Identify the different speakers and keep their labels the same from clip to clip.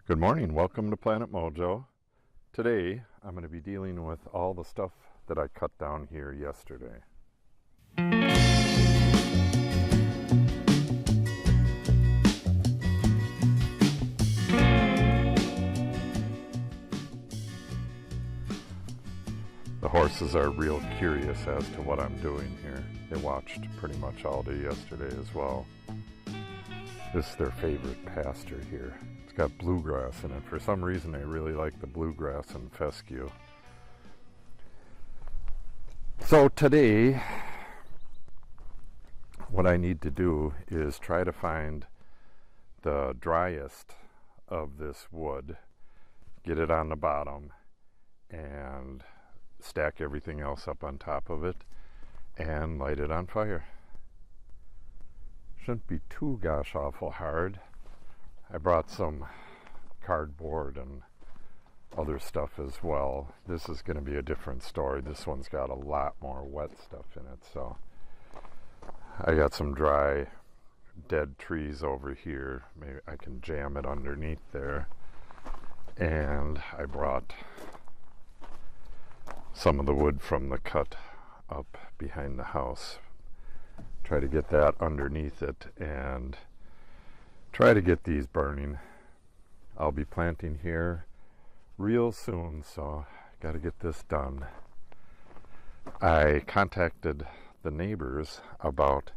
Speaker 1: Good morning, welcome to Planet Mojo. Today I'm going to be dealing with all the stuff that I cut down here yesterday. The horses are real curious as to what I'm doing here. They watched pretty much all day yesterday as well. This is their favorite pasture here. It's got bluegrass in it. For some reason they really like the bluegrass and fescue. So today what I need to do is try to find the driest of this wood, get it on the bottom, and stack everything else up on top of it and light it on fire. Shouldn't be too gosh awful hard. I brought some cardboard and other stuff as well. This is going to be a different story. This one's got a lot more wet stuff in it. So I got some dry dead trees over here. Maybe I can jam it underneath there. And I brought some of the wood from the cut up behind the house. Try to get that underneath it and try to get these burning. I'll be planting here real soon, so got to get this done. I contacted the neighbors about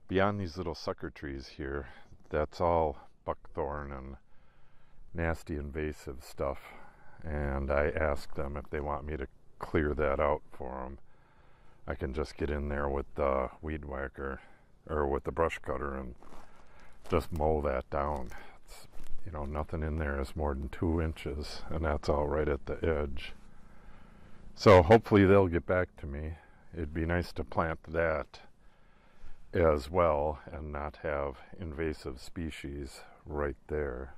Speaker 1: beyond these little sucker trees here. That's all buckthorn and nasty invasive stuff, and I asked them if they want me to clear that out for them. I can just get in there with the weed whacker or with the brush cutter and just mow that down. It's, nothing in there is more than 2 inches, and that's all right at the edge. So hopefully they'll get back to me. It'd be nice to plant that as well and not have invasive species right there.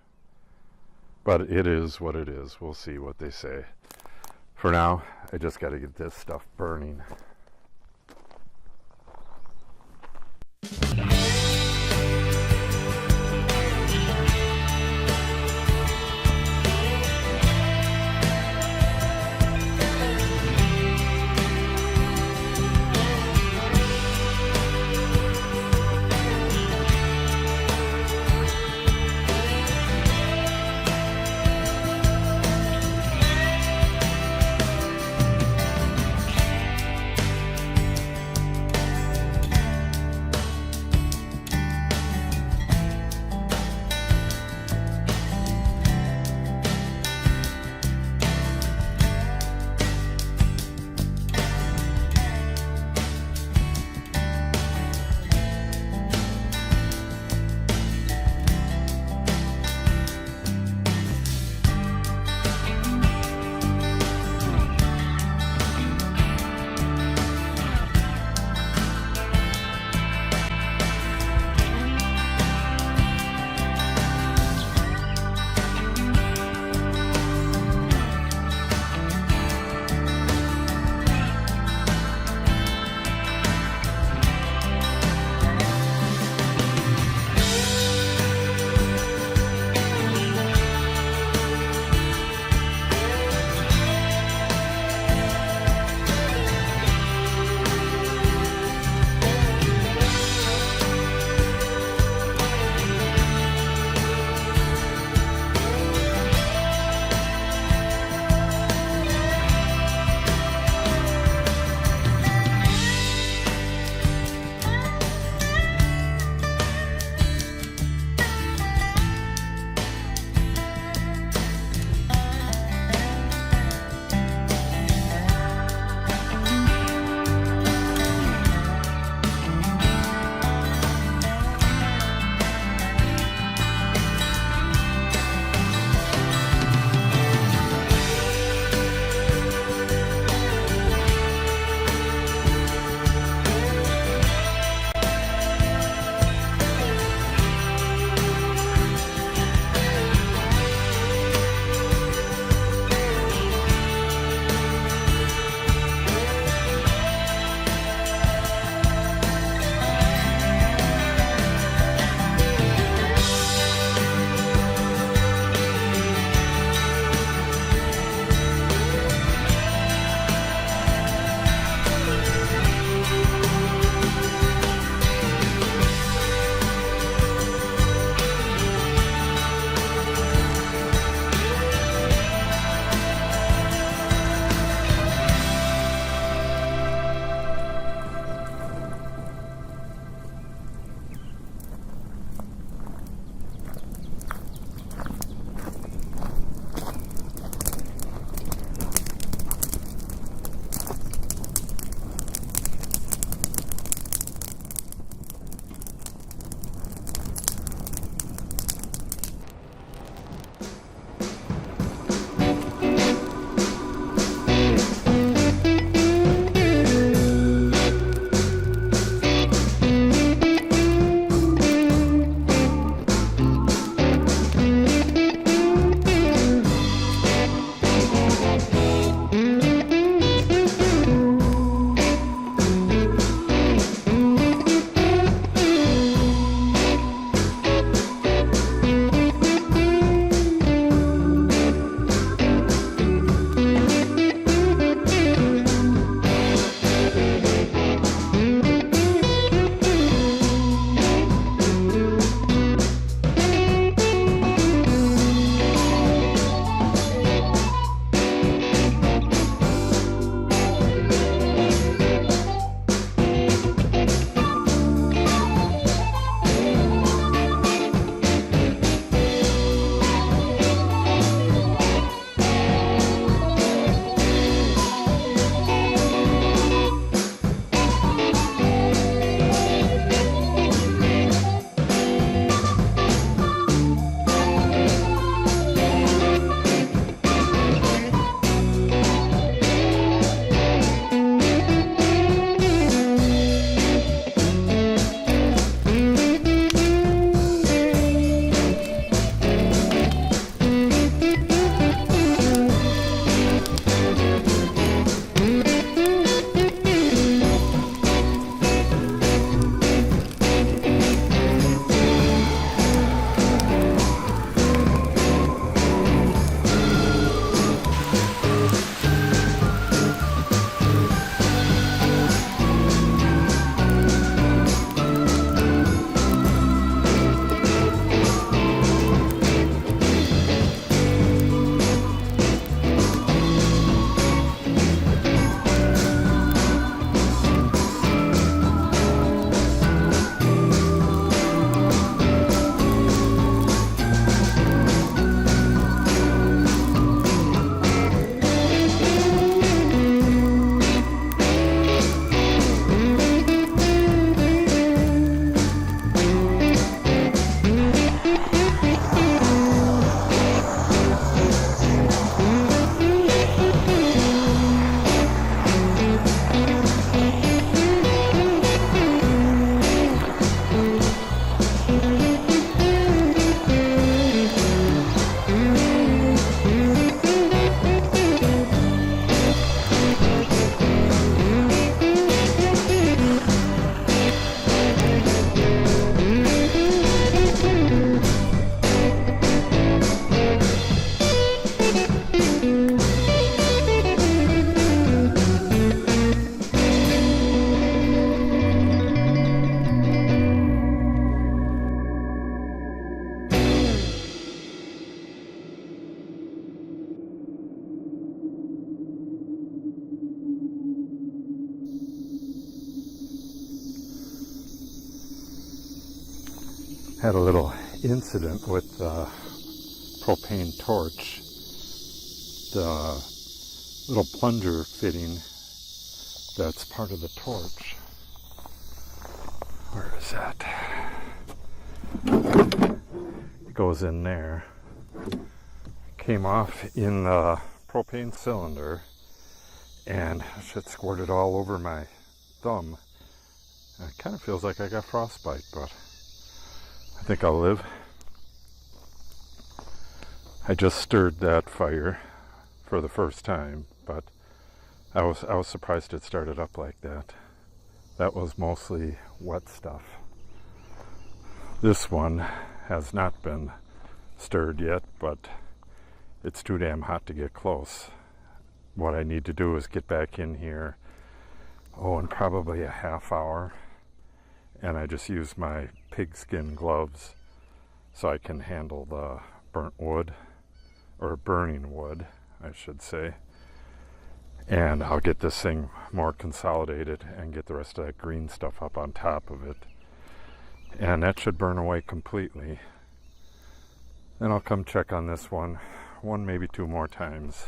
Speaker 1: But it is what it is. We'll see what they say. For now, I just got to get this stuff burning. Had a little incident with the propane torch. The little plunger fitting that's part of the torch. Where is that? It goes in there. Came off in the propane cylinder and shit squirted all over my thumb. It kind of feels like I got frostbite, but I think I'll live. I just stirred that fire for the first time, but I was surprised it started up like that. That was mostly wet stuff. This one has not been stirred yet, but it's too damn hot to get close. What I need to do is get back in here, in probably a half hour, and I just use my pigskin gloves so I can handle the burnt wood, or burning wood, I should say. And I'll get this thing more consolidated and get the rest of that green stuff up on top of it. And that should burn away completely. Then I'll come check on this one, maybe two more times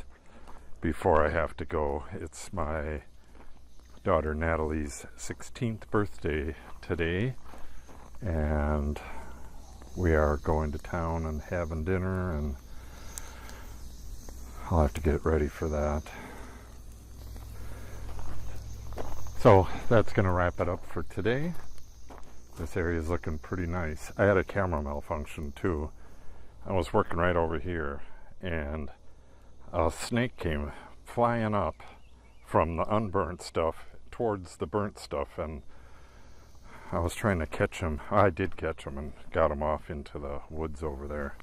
Speaker 1: before I have to go. It's my daughter Natalie's 16th birthday today, and we are going to town and having dinner, and I'll have to get ready for that. So that's going to wrap it up for today. This area is looking pretty nice. I had a camera malfunction too. I was working right over here, and a snake came flying up from the unburnt stuff towards the burnt stuff, and I was trying to catch him. I did catch him and got him off into the woods over there.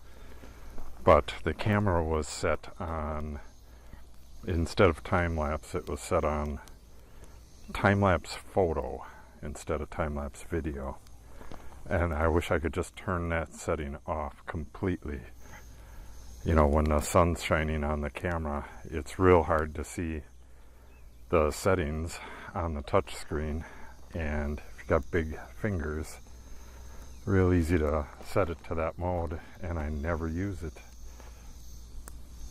Speaker 1: But the camera was set on, instead of time-lapse, it was set on time-lapse photo instead of time-lapse video. And I wish I could just turn that setting off completely. You know, when the sun's shining on the camera, it's real hard to see the settings on the touch screen, and if you've got big fingers, real easy to set it to that mode, and I never use it.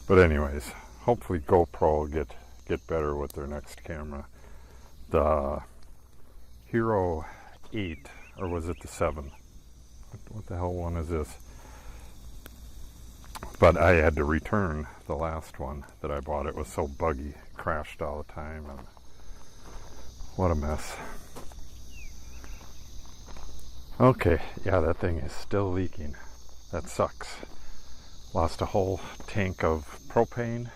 Speaker 1: But anyways, hopefully GoPro will get better with their next camera. The Hero 8, or was it the 7? What the hell one is this? But I had to return the last one that I bought. It was so buggy, crashed all the time, and what a mess. Okay, yeah, that thing is still leaking. That sucks. Lost a whole tank of propane,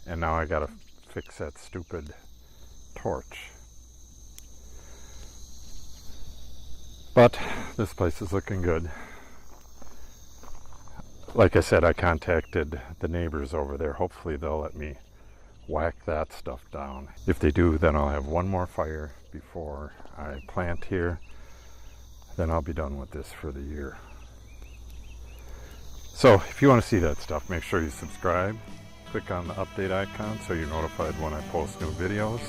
Speaker 1: and now I gotta fix that stupid torch. But this place is looking good. Like I said, I contacted the neighbors over there. Hopefully they'll let me whack that stuff down. If they do, then I'll have one more fire before I plant here. Then I'll be done with this for the year. So if you want to see that stuff, make sure you subscribe. Click on the update icon so you're notified when I post new videos.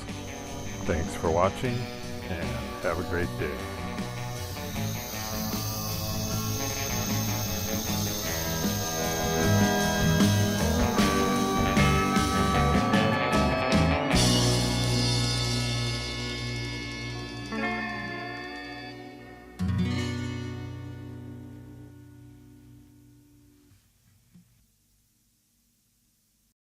Speaker 1: Thanks for watching, and have a great day.